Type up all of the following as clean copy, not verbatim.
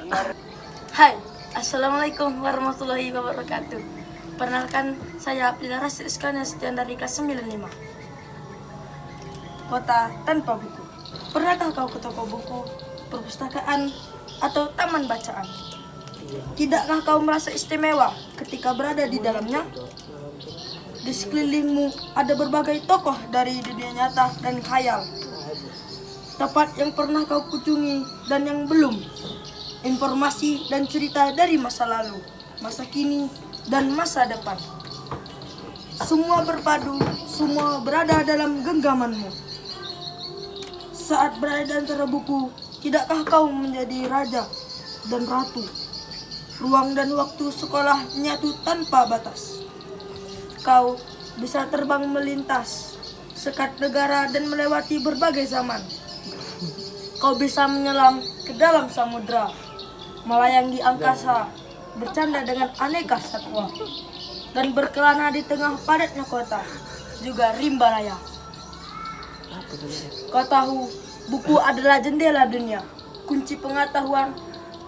Hai, Assalamualaikum warahmatullahi wabarakatuh. Perkenalkan, saya Abdillah Rasid Iskandar Setian dari kelas 95. Kota tanpa buku. Pernahkah kau ke toko buku, perpustakaan, atau taman bacaan? Tidakkah kau merasa istimewa ketika berada di dalamnya? Di sekelilingmu ada berbagai tokoh dari dunia nyata dan khayal. Tempat yang pernah kau kunjungi dan yang belum. Informasi dan cerita dari masa lalu, masa kini, dan masa depan. Semua berpadu, semua berada dalam genggamanmu. Saat berada di antara buku, tidakkah kau menjadi raja dan ratu? Ruang dan waktu sekolah menyatu tanpa batas. Kau bisa terbang melintas sekat negara dan melewati berbagai zaman. Kau bisa menyelam ke dalam samudra, melayang di angkasa, bercanda dengan aneka satwa, dan berkelana di tengah padatnya kota, juga rimba raya. Kau tahu, buku adalah jendela dunia, kunci pengetahuan,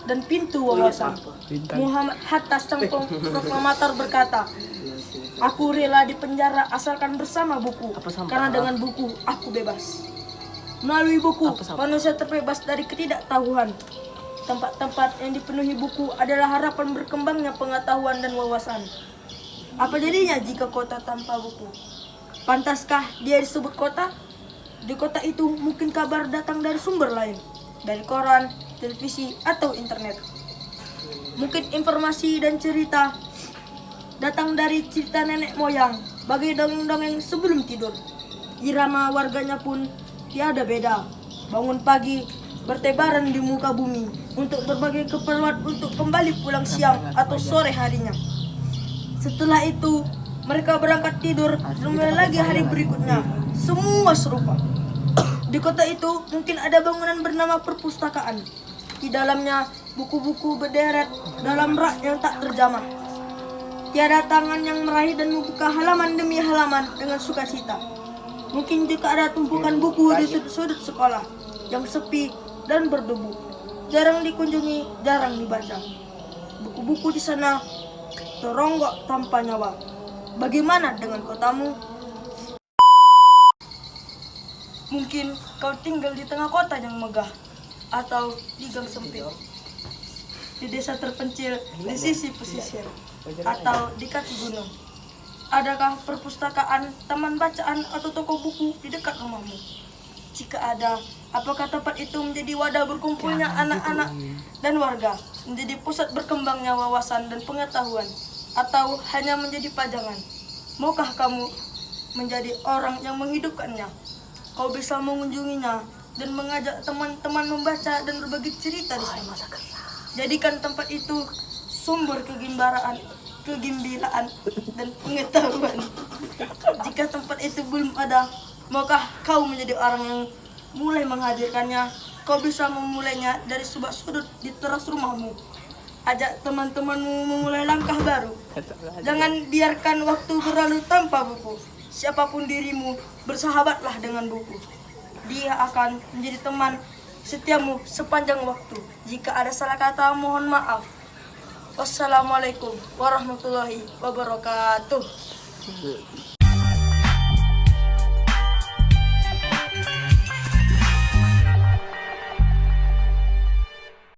dan pintu wawasan. Muhammad Hatta sang proklamator berkata, "Aku rela dipenjara asalkan bersama buku, karena dengan buku aku bebas." Melalui buku, manusia terbebas dari ketidaktahuan. Tempat-tempat yang dipenuhi buku adalah harapan berkembangnya pengetahuan dan wawasan. Apa jadinya jika kota tanpa buku? Pantaskah dia disebut kota? Di kota itu mungkin kabar datang dari sumber lain, dari koran, televisi, atau internet. Mungkin informasi dan cerita datang dari cerita nenek moyang, bagai dongeng-dongeng sebelum tidur. Irama warganya pun tiada beda. Bangun pagi, bertebaran di muka bumi untuk berbagai keperluan untuk kembali pulang siang atau sore harinya. Setelah itu, mereka berangkat tidur dan mulai lagi hari berikutnya. Semua serupa. Di kota itu mungkin ada bangunan bernama perpustakaan. Di dalamnya buku-buku berderet dalam rak yang tak terjamah. Tiada tangan yang meraih dan membuka halaman demi halaman dengan sukacita. Mungkin juga ada tumpukan buku di sudut-sudut sekolah yang sepi dan berdebu. Jarang dikunjungi, jarang dibaca. Buku-buku di sana teronggok tanpa nyawa. Bagaimana dengan kotamu? Mungkin kau tinggal di tengah kota yang megah, atau di gang sempit, di desa terpencil di sisi pesisir, atau di kaki gunung. Adakah perpustakaan, taman bacaan, atau toko buku di dekat rumahmu? Jika ada, apakah tempat itu menjadi wadah berkumpulnya anak-anak dan warga, menjadi pusat berkembangnya wawasan dan pengetahuan, atau hanya menjadi pajangan? Maukah kamu menjadi orang yang menghidupkannya? Kau bisa mengunjunginya dan mengajak teman-teman membaca dan berbagi cerita di sana. Jadikan tempat itu sumber kegembiraan dan pengetahuan. Jika tempat itu belum ada, maukah kau menjadi orang yang mulai menghadirkannya? Kau bisa memulainya dari sebuah sudut di teras rumahmu. Ajak teman-temanmu memulai langkah baru. Jangan biarkan waktu berlalu tanpa buku. Siapapun dirimu, bersahabatlah dengan buku. Dia akan menjadi teman setiamu sepanjang waktu. Jika ada salah kata, mohon maaf. Wassalamualaikum warahmatullahi wabarakatuh.